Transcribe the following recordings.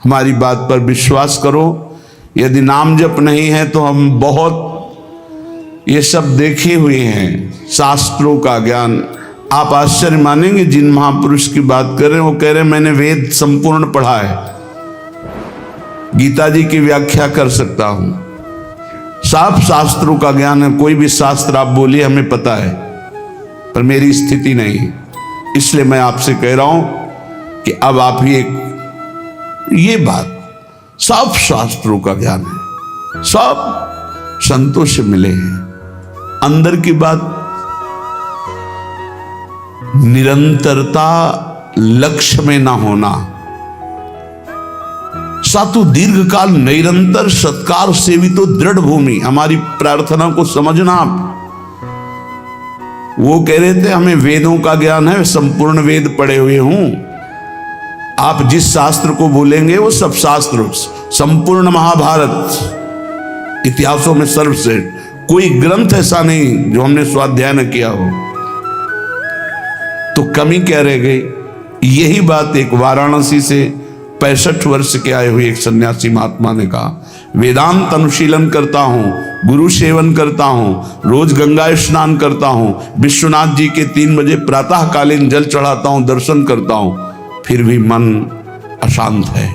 हमारी बात पर विश्वास करो। यदि नाम जप नहीं है तो हम बहुत ये सब देखे हुए हैं, शास्त्रों का ज्ञान। आप आश्चर्य मानेंगे, जिन महापुरुष की बात कर रहे हैं वो कह रहे हैं मैंने वेद संपूर्ण पढ़ा है, गीता जी की व्याख्या कर सकता हूं, साफ शास्त्रों का ज्ञान है, कोई भी शास्त्र आप बोलिए हमें पता है, पर मेरी स्थिति नहीं। इसलिए मैं आपसे कह रहा हूं कि अब आप ये बात, सब शास्त्रों का ज्ञान है, सब संतों से मिले हैं। अंदर की बात, निरंतरता लक्ष्य में ना होना, सातु दीर्घ काल निरंतर सत्कार सेवितो दृढ़ भूमि। हमारी प्रार्थना को समझना आप। वो कह रहे थे हमें वेदों का ज्ञान है, संपूर्ण वेद पढ़े हुए हूं। आप जिस शास्त्र को बोलेंगे वो सब शास्त्र, संपूर्ण महाभारत, इतिहासों में सर्वश्रेष्ठ, कोई ग्रंथ ऐसा नहीं जो हमने स्वाध्याय न किया हो। तो कमी क्या रह गई? यही बात एक वाराणसी से 65 वर्ष के आए हुए एक सन्यासी महात्मा ने कहा, वेदांत अनुशीलन करता हूं, गुरु सेवन करता हूं, रोज गंगा स्नान करता हूं, विश्वनाथ जी के 3 बजे प्रातःकालीन जल चढ़ाता हूं, दर्शन करता हूं, फिर भी मन अशांत है।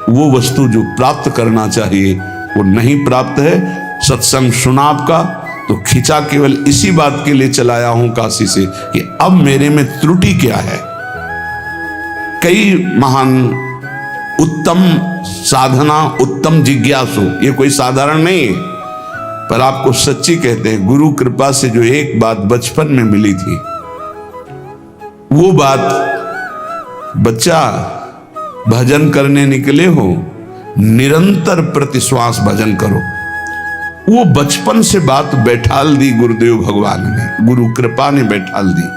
वो वस्तु जो प्राप्त करना चाहिए वो नहीं प्राप्त है। सत्संग सुना आपका तो खिंचा केवल इसी बात के लिए चलाया हूं काशी से कि अब मेरे में त्रुटि क्या है। कई महान उत्तम साधना, उत्तम जिज्ञासु, ये कोई साधारण नहीं है, पर आपको सच्ची कहते हैं, गुरु कृपा से जो एक बात बचपन में मिली थी, वो बात, बच्चा भजन करने निकले हो, निरंतर प्रतिश्वास भजन करो। वो बचपन से बात बैठाल दी गुरुदेव भगवान ने, गुरु कृपा ने बैठाल दी।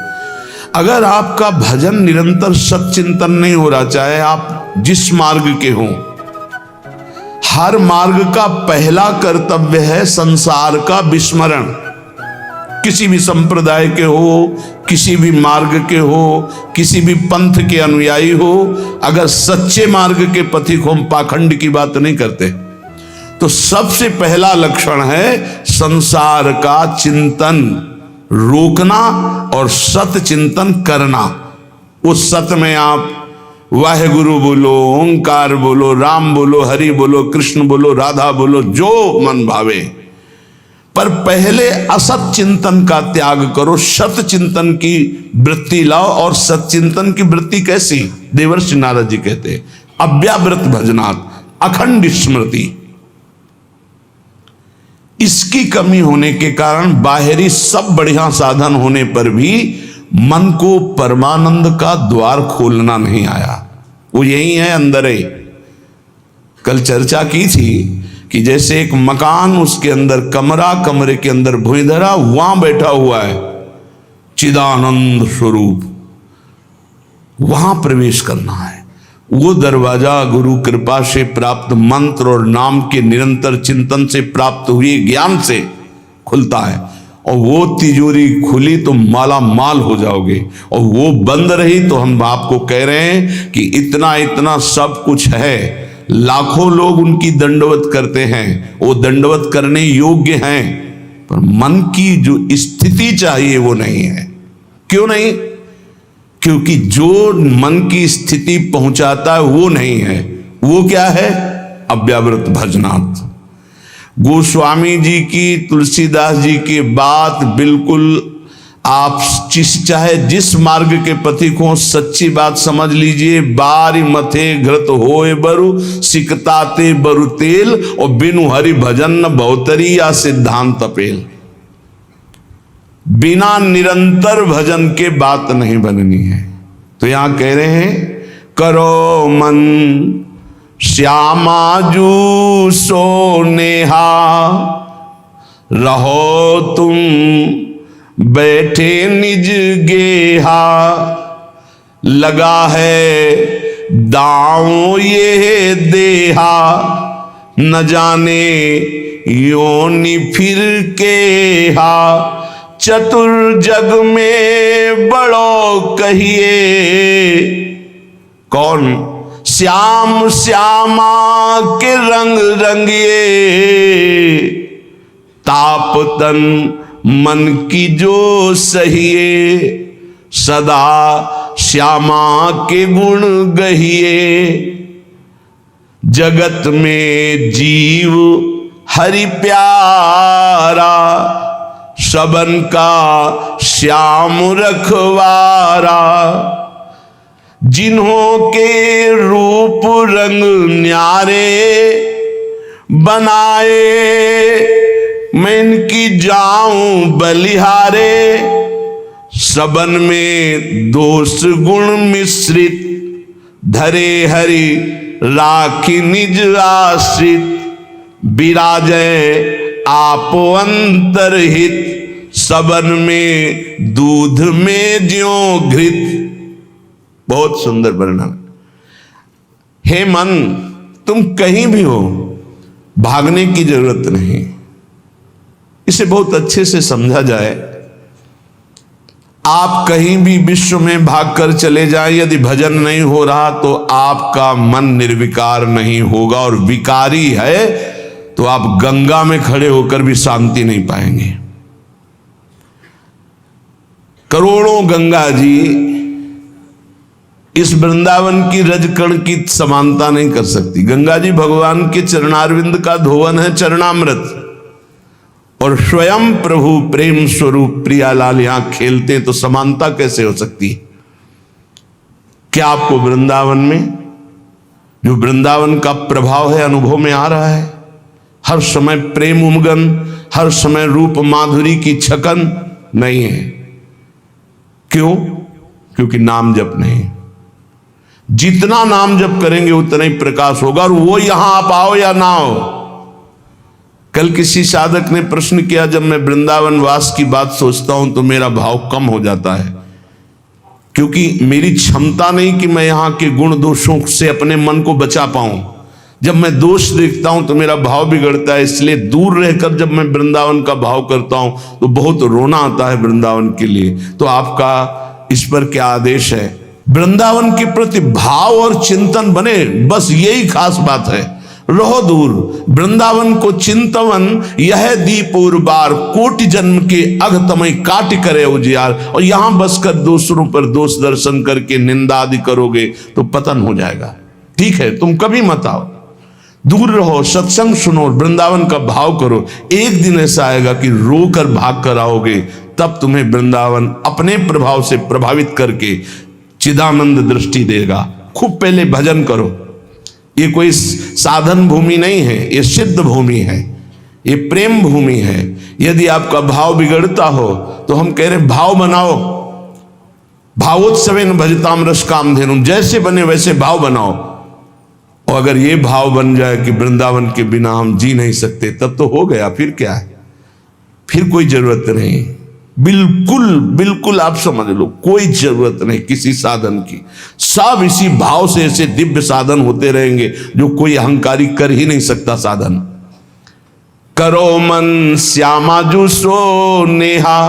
अगर आपका भजन निरंतर सच्चिंतन नहीं हो रहा, चाहे आप जिस मार्ग के हो, हर मार्ग का पहला कर्तव्य है संसार का विस्मरण। किसी भी संप्रदाय के हो, किसी भी मार्ग के हो, किसी भी पंथ के अनुयायी हो, अगर सच्चे मार्ग के पथिक हो, हम पाखंड की बात नहीं करते, तो सबसे पहला लक्षण है संसार का चिंतन रोकना और सत चिंतन करना। उस सत में आप वाहेगुरु बोलो, ओंकार बोलो, राम बोलो, हरि बोलो, कृष्ण बोलो, राधा बोलो, जो मन भावे, पर पहले असत चिंतन का त्याग करो, सत चिंतन की वृत्ति लाओ। और सत चिंतन की वृत्ति कैसी? देवर्षि नारद जी कहते अव्यावृत भजनात्, अखंड स्मृति। इसकी कमी होने के कारण बाहरी सब बढ़िया साधन होने पर भी मन को परमानंद का द्वार खोलना नहीं आया। वो यही है अंदर है। कल चर्चा की थी कि जैसे एक मकान, उसके अंदर कमरा, कमरे के अंदर भुइंधरा, वहां बैठा हुआ है चिदानंद स्वरूप, वहां प्रवेश करना है। वो दरवाजा गुरु कृपा से प्राप्त मंत्र और नाम के निरंतर चिंतन से प्राप्त हुए ज्ञान से खुलता है। और वो तिजोरी खुली तो माला माल हो जाओगे, और वो बंद रही तो हम आपको कह रहे हैं कि इतना इतना सब कुछ है, लाखों लोग उनकी दंडवत करते हैं, वो दंडवत करने योग्य हैं, पर मन की जो स्थिति चाहिए वो नहीं है। क्यों नहीं? क्योंकि जो मन की स्थिति पहुंचाता है वो नहीं है। वो क्या है? अव्यावृत भजनात्। गोस्वामी जी की, तुलसीदास जी की बात बिल्कुल आप चाहे जिस मार्ग के पथिक हो, सच्ची बात समझ लीजिए। बारी मथे घृत होए बरु, सिकताते बरु तेल, और बिनु हरि भजन न बहुतरी या सिद्धांत अपेल। बिना निरंतर भजन के बात नहीं बननी है। तो यहां कह रहे हैं करो मन श्यामा जू सोनेहा, रहो तुम बैठे निज गेहा, लगा है दांव ये देहा, न जाने योनि फिर के हा, चतुर जग में बड़ो कहिए। कौन? श्याम श्यामा के रंग रंगिए, ताप तन मन की जो सहिए, सदा श्यामा के गुण गहिए। जगत में जीव हरि प्यारा, सबन का श्याम रखवारा। जिन्हों के रूप रंग न्यारे, बनाए मैं इनकी जाऊं बलिहारे। सबन में दोष गुण मिश्रित, धरे हरि राखी निज आश्रित। विराजय आप अंतरहित, सबन में दूध में ज्यों घृत। बहुत सुंदर वर्णन। हे मन, तुम कहीं भी हो, भागने की जरूरत नहीं। इसे बहुत अच्छे से समझा जाए। आप कहीं भी विश्व में भागकर चले जाएं, यदि भजन नहीं हो रहा तो आपका मन निर्विकार नहीं होगा, और विकारी है तो आप गंगा में खड़े होकर भी शांति नहीं पाएंगे। करोड़ों गंगा जी इस वृंदावन की रजकण की समानता नहीं कर सकती। गंगा जी भगवान के चरणारविंद का धोवन है, चरणामृत, और स्वयं प्रभु प्रेम स्वरूप प्रियालाल यहां खेलते, तो समानता कैसे हो सकती है? क्या आपको वृंदावन में जो वृंदावन का प्रभाव है अनुभव में आ रहा है? हर समय प्रेम उमगन, हर समय रूप माधुरी की छकन नहीं है। क्यों? क्योंकि नाम जप नहीं। जितना नाम जप करेंगे उतना ही प्रकाश होगा, और वो यहां आप आओ या ना आओ। कल किसी साधक ने प्रश्न किया, जब मैं वृंदावन वास की बात सोचता हूं तो मेरा भाव कम हो जाता है, क्योंकि मेरी क्षमता नहीं कि मैं यहां के गुण दोषों से अपने मन को बचा पाऊं। जब मैं दोष देखता हूं तो मेरा भाव बिगड़ता है, इसलिए दूर रहकर जब मैं वृंदावन का भाव करता हूं तो बहुत रोना आता है वृंदावन के लिए। तो आपका इस पर क्या आदेश है? वृंदावन के प्रति भाव और चिंतन बने, बस यही खास बात है। रहो दूर, वृंदावन को चिंतवन यह दीप और बार, कोटि जन्म के अघतमय काट करे उजियार। और यहां बसकर दूसरों पर दोष दर्शन करके निंदा आदि करोगे तो पतन हो जाएगा। ठीक है, तुम कभी मत आओ, दूर रहो, सत्संग सुनो, वृंदावन का भाव करो। एक दिन ऐसा आएगा कि रोकर भाग कर आओगे, तब तुम्हें वृंदावन अपने प्रभाव से प्रभावित करके चिदानंद दृष्टि देगा। खूब पहले भजन करो। ये कोई साधन भूमि नहीं है, ये सिद्ध भूमि है, ये प्रेम भूमि है। यदि आपका भाव बिगड़ता हो तो हम कह रहे भाव बनाओ। भावोत्सवेन भजताम रस कामधेनु, जैसे बने वैसे भाव बनाओ। और अगर ये भाव बन जाए कि वृंदावन के बिना हम जी नहीं सकते, तब तो हो गया। फिर क्या है? फिर कोई जरूरत नहीं। बिल्कुल बिल्कुल आप समझ लो, कोई जरूरत नहीं किसी साधन की। सब इसी भाव से ऐसे दिव्य साधन होते रहेंगे जो कोई अहंकारी कर ही नहीं सकता साधन। करो मन श्यामाजू सो नेहा,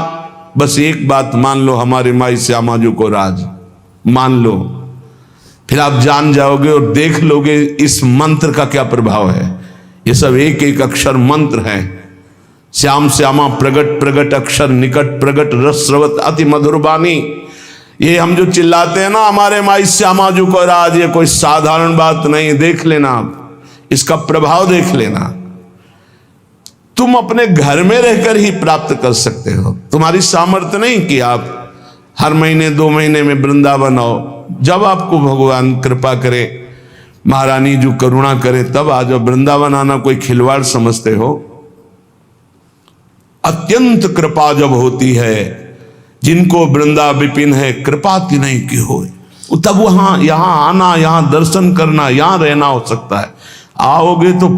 बस एक बात मान लो, हमारे माई श्यामाजू को राज मान लो, फिर आप जान जाओगे और देख लोगे इस मंत्र का क्या प्रभाव है। ये सब एक एक अक्षर मंत्र है। श्याम श्यामा प्रगट प्रगट अक्षर निकट प्रगट रस स्रवत अति मधुर बानी। ये हम जो चिल्लाते हैं ना, हमारे माई श्यामाजू को राज, ये कोई साधारण बात नहीं। देख लेना आप, इसका प्रभाव देख लेना। तुम अपने घर में रहकर ही प्राप्त कर सकते हो। तुम्हारी सामर्थ्य नहीं कि आप हर महीने 2 महीने में वृंदावन आओ। जब आपको भगवान कृपा करे, महारानी जो करुणा करे, तब आ जाओ। वृंदावन आना कोई खिलवाड़ समझते हो? अत्यंत कृपा जब होती है, जिनको वृंदा विपिन है कृपा तिन्हीं की होए, तब वहां यहां आना, यहां दर्शन करना, यहां रहना हो सकता है। आओगे तो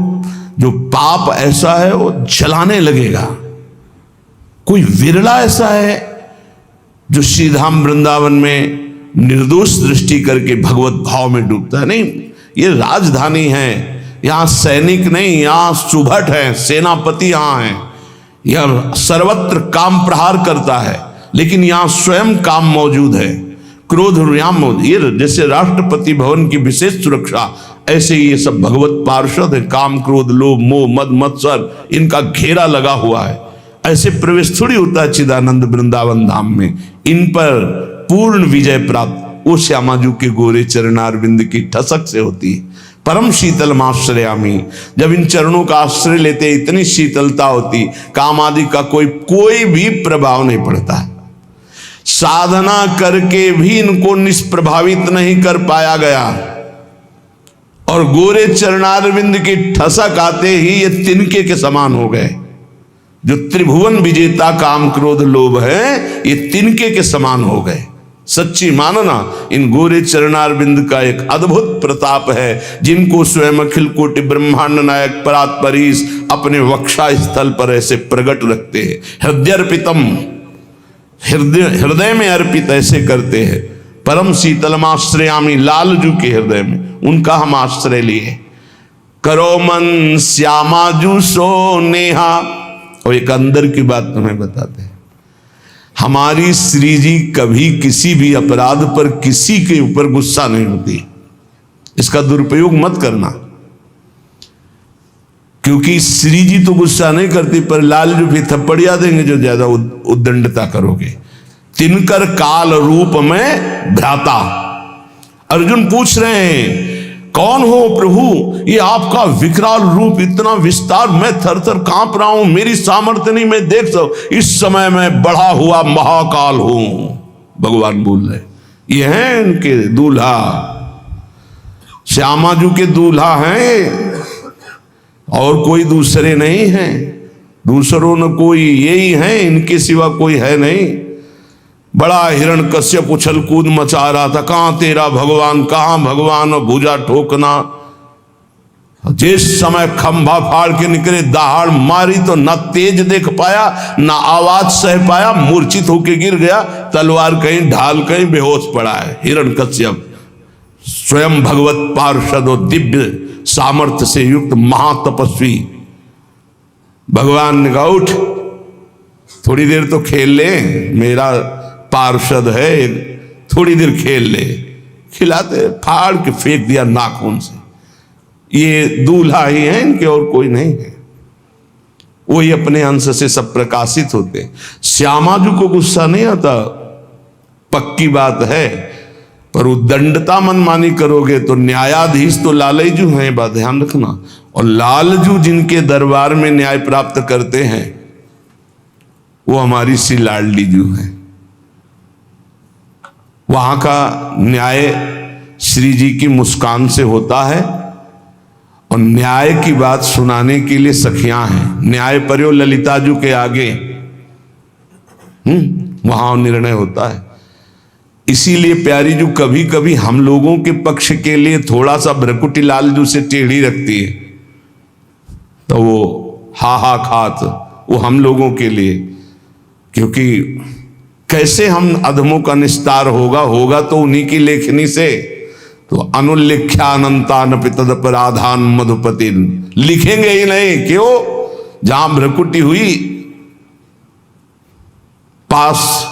जो पाप ऐसा है वो जलाने लगेगा। कोई विरला ऐसा है जो श्रीधाम वृंदावन में निर्दोष दृष्टि करके भगवत भाव में डूबता है। नहीं, ये राजधानी है, यहां सैनिक नहीं, यहां सुभट है, सेनापति यहां है। यह सर्वत्र काम प्रहार करता है, लेकिन यहां स्वयं काम मौजूद है। क्रोध राम, ये जैसे राष्ट्रपति भवन की विशेष सुरक्षा, ऐसे ये सब भगवत पार्षद है। काम क्रोध लोभ मोह मद मत्सर इनका घेरा लगा हुआ है। ऐसे प्रवेश थोड़ी होता है चिदानंद वृंदावन धाम में। इन पर पूर्ण विजय प्राप्त वो श्यामाजू के गोरे चरणारविंद की ठसक से होती है। परम शीतल आश्रयामी, जब इन चरणों का आश्रय लेते इतनी शीतलता होती, काम आदि का कोई भी प्रभाव नहीं पड़ता। साधना करके भी इनको निष्प्रभावित नहीं कर पाया गया, और गोरे चरणारविंद की ठसक आते ही ये तिनके के समान हो गए। जो त्रिभुवन विजेता काम क्रोध लोभ है, ये तिनके के समान हो गए। सच्ची मानना, इन गोरे चरणारविंद का एक अद्भुत प्रताप है, जिनको स्वयं अखिल कोटि ब्रह्मांड नायक परात्परीश अपने वक्षा स्थल पर ऐसे प्रकट रखते हैं। हृदयर्पितम, हृदय में अर्पित ऐसे करते हैं। परम शीतलमाश्रयामी, लालजू के हृदय में उनका हम आश्रय लिए। करो मन श्यामाजू सो नेहा। और एक अंदर की बात तुम्हें बताते हैं, हमारी श्री जी कभी किसी भी अपराध पर किसी के ऊपर गुस्सा नहीं होती। इसका दुरुपयोग मत करना, क्योंकि श्री जी तो गुस्सा नहीं करती, पर लालजू भी थप्पड़िया देंगे जो ज्यादा उद्दंडता करोगे। तिनकर काल रूप में भ्राता। अर्जुन पूछ रहे हैं, कौन हो प्रभु, ये आपका विकराल रूप, इतना विस्तार, मैं थर थर कांप रहा हूं, मेरी सामर्थ्य नहीं, मैं देख सकूं, इस समय मैं बढ़ा हुआ महाकाल हूं। भगवान बोल रहे, ये हैं इनके दूल्हा, श्यामाजू के दूल्हा हैं, और कोई दूसरे नहीं हैं। दूसरों ने कोई, यही हैं, इनके सिवा कोई है नहीं। बड़ा हिरण्यकश्यप उछल कूद मचा रहा था, कहां तेरा भगवान, कहां भगवान, और भुजा ठोकना। जिस समय खंभा फाड़ के निकले, दहाड़ मारी तो ना तेज देख पाया, ना आवाज सह पाया, मूर्छित होके गिर गया। तलवार कहीं ढाल कहीं बेहोश पड़ा है हिरण्यकश्यप। स्वयं भगवत पार्षद और दिव्य सामर्थ्य से युक्त महातपस्वी भगवान ने कहा, उठ थोड़ी देर तो खेल ले, मेरा पार्षद है, थोड़ी देर खेल ले। खिलाते, फाड़ के फेंक दिया नाखून से। ये दूल्हा ही है इनके, और कोई नहीं है। वही अपने अंश से सब प्रकाशित होते। श्यामाजू को गुस्सा नहीं आता, पक्की बात है, पर उद्दंडता मनमानी करोगे तो न्यायाधीश तो लालजू हैं, बात ध्यान रखना। और लालजू जिनके दरबार में न्याय प्राप्त करते हैं, वो हमारी सी लाडली जू है। वहां का न्याय श्री जी की मुस्कान से होता है, और न्याय की बात सुनाने के लिए सखियां हैं। न्याय पर्यो ललिताजू के आगे वहां निर्णय होता है। इसीलिए प्यारी जू कभी कभी हम लोगों के पक्ष के लिए थोड़ा सा भ्रकुटी लालजू से टेढ़ी रखती है, तो वो हा खात वो हम लोगों के लिए, क्योंकि कैसे हम अधमों का निस्तार होगा तो उन्हीं की लेखनी से। तो अनुल्लिख्यानंतान पितदपराधान मधुपति, लिखेंगे ही नहीं, क्यों? जहां भ्रकुटी हुई, पास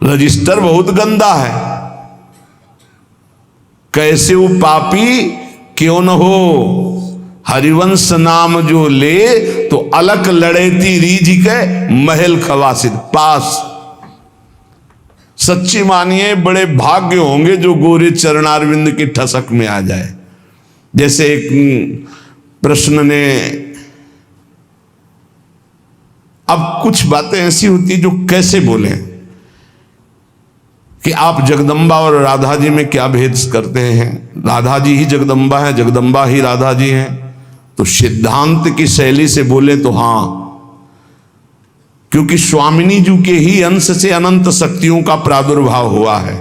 रजिस्टर बहुत गंदा है। कैसे वो पापी क्यों न हो, हरिवंश नाम जो ले, तो अलक लड़ेती रीझ के महल खवासिद पास। सच्ची मानिए, बड़े भाग्य होंगे जो गोरे चरणारविंद की ठसक में आ जाए। जैसे एक प्रश्न ने, अब कुछ बातें ऐसी होती जो कैसे बोले कि आप जगदम्बा और राधा जी में क्या भेद करते हैं? राधा जी ही जगदम्बा है, जगदम्बा ही राधा जी हैं। तो सिद्धांत की शैली से बोले तो हाँ, क्योंकि स्वामिनी जी के ही अंश से अनंत शक्तियों का प्रादुर्भाव हुआ है।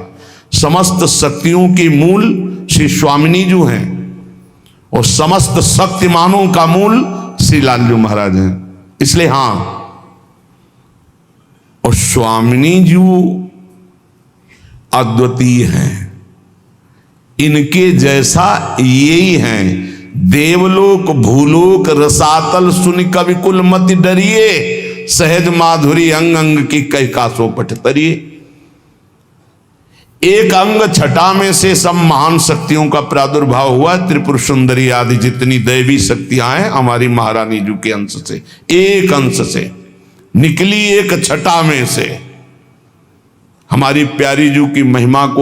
समस्त शक्तियों के मूल श्री स्वामिनी जी हैं, और समस्त शक्तिमानों का मूल श्री लालजू महाराज हैं। इसलिए हाँ, और स्वामिनी जी अद्वितीय हैं, इनके जैसा यही हैं। देवलोक भूलोक रसातल सुन कविकुल मति डरिए, सहज माधुरी अंग अंग की कई कासो पट तरिए। एक अंग छटा में से सब महान शक्तियों का प्रादुर्भाव हुआ। त्रिपुर सुंदरी आदि जितनी दैवी शक्तियां हैं हमारी महारानी जी के अंश से, एक अंश से निकली, एक छटा में से। हमारी प्यारी जी की महिमा को